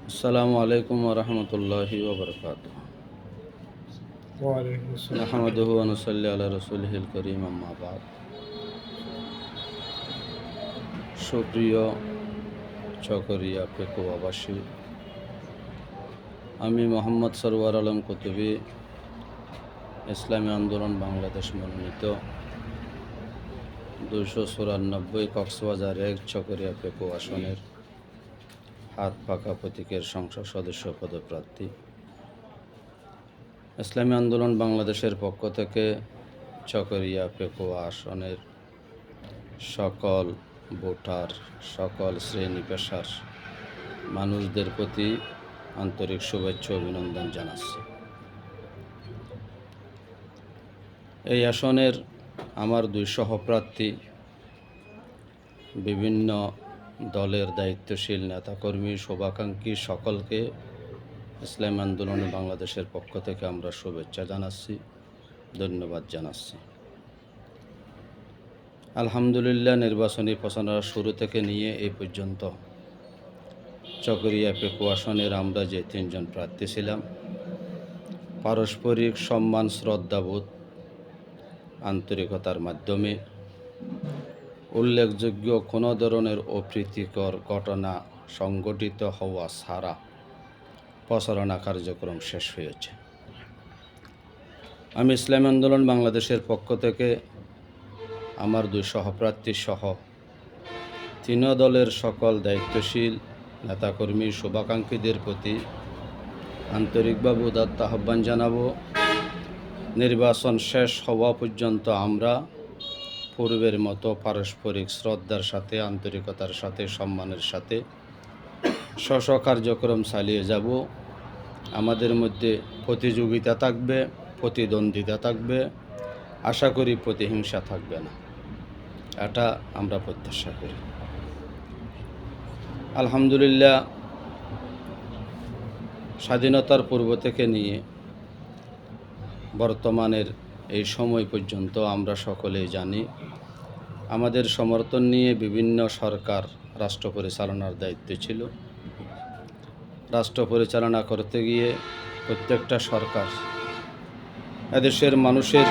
আসসালামু আলাইকুম ওয়া রাহমাতুল্লাহি ওয়া বারাকাতুহু। ওয়ালাইকুম আসসালাম। নাহমাদুহু ওয়া নুসাল্লি আলা রাসূলিহিল কারীম, আম্মা বা'দ। সুপ্রিয় চকরিয়া পেকুয়াবাসী, আমি মোহাম্মদ সরওয়ার আলম কুতুবী ইসলামী আন্দোলন বাংলাদেশ মনোনীত ২৯৪ কক্সবাজার ১ চকরিয়া পেকু আসনের হাত পাকা প্রতীকের সংসদ সদস্য পদপ্রার্থী। ইসলামী আন্দোলন বাংলাদেশের পক্ষ থেকে চকরিয়া পেকুয়া আসনের সকল ভোটার, সকল শ্রেণী পেশার মানুষদের প্রতি আন্তরিক শুভেচ্ছা অভিনন্দন জানাচ্ছি। এই আসনের আমার দুই সহপ্রার্থী বিভিন্ন দলের দায়িত্বশীল নেতাকর্মী, শুভাকাঙ্ক্ষী সকলকে ইসলামী আন্দোলন বাংলাদেশের পক্ষ থেকে আমরা শুভেচ্ছা জানাচ্ছি, ধন্যবাদ জানাচ্ছি। আলহামদুলিল্লাহ, নির্বাচনী প্রচারণা শুরু থেকে নিয়ে এই পর্যন্ত চকরিয়া পেকু আসনের আমরা যে তিনজন প্রার্থী ছিলাম, পারস্পরিক সম্মান, শ্রদ্ধাবোধ, আন্তরিকতার মাধ্যমে উল্লেখযোগ্য কোনো ধরনের অপ্রীতিকর ঘটনা সংঘটিত হওয়া ছাড়া প্রচারণা কার্যক্রম শেষ হয়েছে। আমি ইসলামী আন্দোলন বাংলাদেশের পক্ষ থেকে আমার দুই সহপ্রার্থী সহ তিন দলের সকল দায়িত্বশীল নেতাকর্মী, শুভাকাঙ্ক্ষীদের প্রতি আন্তরিকভাবে উদাত্ত আহ্বান জানাবো, নির্বাচন শেষ হওয়া পর্যন্ত আমরা পূর্বের মতো পারস্পরিক শ্রদ্ধার সাথে, আন্তরিকতার সাথে, সম্মানের সাথে স্ব কার্যক্রম চালিয়ে যাব। আমাদের মধ্যে প্রতিযোগিতা থাকবে, প্রতিদ্বন্দ্বিতা থাকবে, আশা করি প্রতিহিংসা থাকবে না, এটা আমরা প্রত্যাশা করি। আলহামদুলিল্লাহ, স্বাধীনতার পূর্ব থেকে নিয়ে বর্তমানের এই সময় পর্যন্ত আমরা সকলেই জানি আমাদের সমর্থন নিয়ে বিভিন্ন সরকার রাষ্ট্র পরিচালনার দায়িত্ব ছিল। রাষ্ট্র পরিচালনা করতে গিয়ে প্রত্যেকটা সরকার এদেশের মানুষের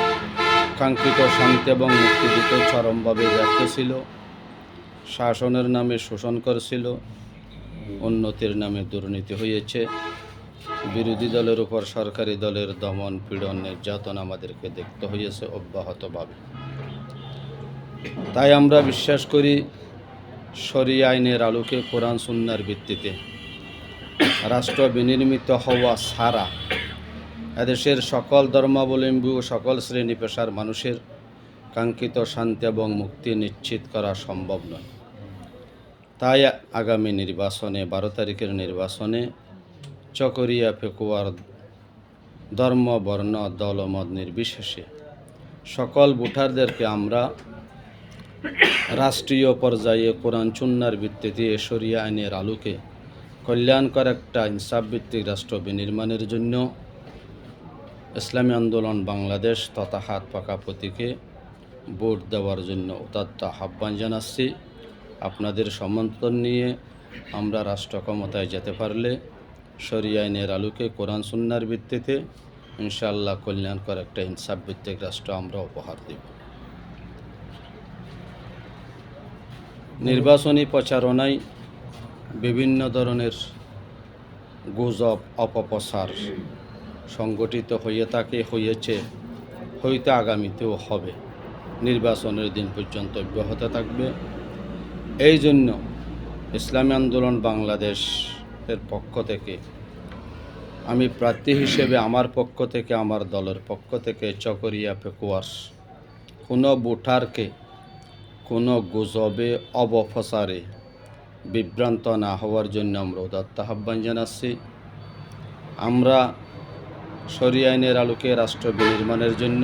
কাঙ্ক্ষিত শান্তি এবং মুক্তি দিতে চরমভাবে ব্যর্থ ছিল। শাসনের নামে শোষণ করছিল, উন্নতির নামে দুর্নীতি হয়েছে, বিরোধী দলের উপর সরকারি দলের দমন, পীড়ন, নির্যাতন আমাদেরকে দেখতে হয়েছে অব্যাহতভাবে। তাই আমরা বিশ্বাস করি শরিয়া আইনের আলোকে, কোরআন সুন্নাহর ভিত্তিতে রাষ্ট্র বিনির্মিত হওয়া ছাড়া এদেশের সকল ধর্মাবলম্বী ও সকল শ্রেণী পেশার মানুষের কাঙ্ক্ষিত শান্তি এবং মুক্তি নিশ্চিত করা সম্ভব নয়। তাই আগামী নির্বাচনে, 12 তারিখের নির্বাচনে চকরিয়া পেকুয়ার ধর্ম, বর্ণ, দল, মত নির্বিশেষে সকল ভোটারদেরকে আমরা রাষ্ট্রীয় পর্যায়ে কোরআন সুন্নাহর ভিত্তিতে শরিয়া আইনের আলোকে কল্যাণকর একটা ইনসাফভিত্তিক রাষ্ট্র বিনির্মাণের জন্য ইসলামী আন্দোলন বাংলাদেশ তথা হাত পাকা প্রতীকে ভোট দেওয়ার জন্য উদাত্ত আহ্বান জানাচ্ছি। আপনাদের সমর্থন নিয়ে আমরা রাষ্ট্র ক্ষমতায় যেতে পারলে শরিয়া আইনের আলোকে, কোরআন সুন্নাহর ভিত্তিতে ইনশাআল্লাহ কল্যাণকর একটা ইনসাফভিত্তিক রাষ্ট্র আমরা উপহার দেব। নির্বাচনী প্রচারণায় বিভিন্ন ধরনের গুজব, অপপ্রচার সংগঠিত হয়ে থাকে, হয়েছে, হয়তো আগামীতেও হবে, নির্বাচনের দিন পর্যন্ত অব্যাহত থাকবে। এই জন্য ইসলামী আন্দোলন বাংলাদেশের পক্ষ থেকে আমি প্রার্থী হিসেবে আমার পক্ষ থেকে, আমার দলের পক্ষ থেকে চকরিয়া পেকুয়ার কোনো ভোটারকে কোনো গুজবে, অপপ্রচারে বিভ্রান্ত না হওয়ার জন্য আমরা উদাত্ত আহ্বান জানাচ্ছি। আমরা শরিয়া আইনের আলোকে রাষ্ট্র বিনির্মাণের জন্য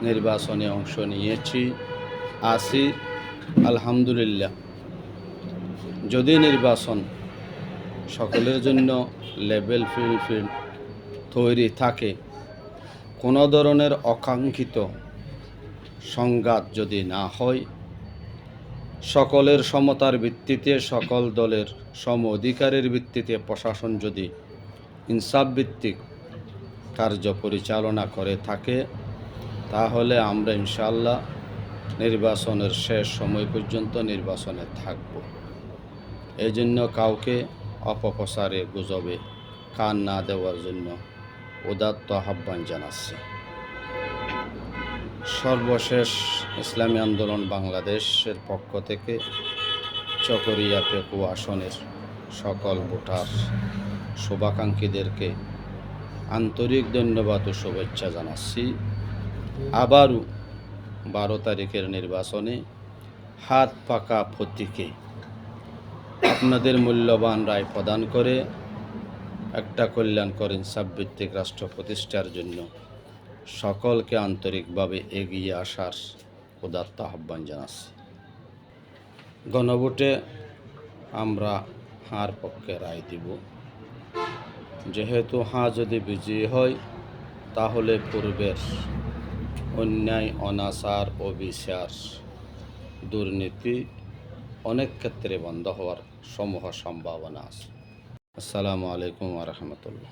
নির্বাচনে অংশ নিয়েছি, আছি। আলহামদুলিল্লাহ, যদি নির্বাচন সকলের জন্য লেভেল ফিল্ড তৈরি থাকে, কোনো ধরনের অকাঙ্ক্ষিত সংঘাত যদি না হয়, সকলের সমতার ভিত্তিতে, সকল দলের সম অধিকারের ভিত্তিতে প্রশাসন যদি ইনসাফ ভিত্তিক কার্য পরিচালনা করে থাকে, তাহলে আমরা ইনশাআল্লাহ নির্বাচনের শেষ সময় পর্যন্ত নির্বাচনে থাকব। এই জন্য কাউকে অপপ্রচারে গুজবে কান না দেওয়ার জন্য উদাত্ত আহ্বান জানাচ্ছি। সর্বশেষ ইসলামী আন্দোলন বাংলাদেশের পক্ষ থেকে চকরিয়া পেকু আসনের সকল ভোটার শুভাকাঙ্ক্ষীদেরকে আন্তরিক ধন্যবাদ ও শুভেচ্ছা জানাচ্ছি। আবারও 12 তারিখের নির্বাচনে হাত পাকা প্রতীকে আপনাদের মূল্যবান রায় প্রদান করে একটা কল্যাণকর ইনসাফভিত্তিক রাষ্ট্র প্রতিষ্ঠার জন্য সকলকে আন্তরিকভাবে এগিয়ে আসার উদাত্ত আহ্বান জানাচ্ছি। গণভোটে আমরা হার পক্ষে রায় দিব। যেহেতু যদি বিজয়ী হয়, তাহলে পূর্বের অন্যায়, অনাচার, অবিচার, দুর্নীতি অনেক ক্ষেত্রে বন্ধ হওয়ার সমূহ সম্ভাবনা আছে। আসসালামু আলাইকুম ওয়া রাহমাতুল্লাহ।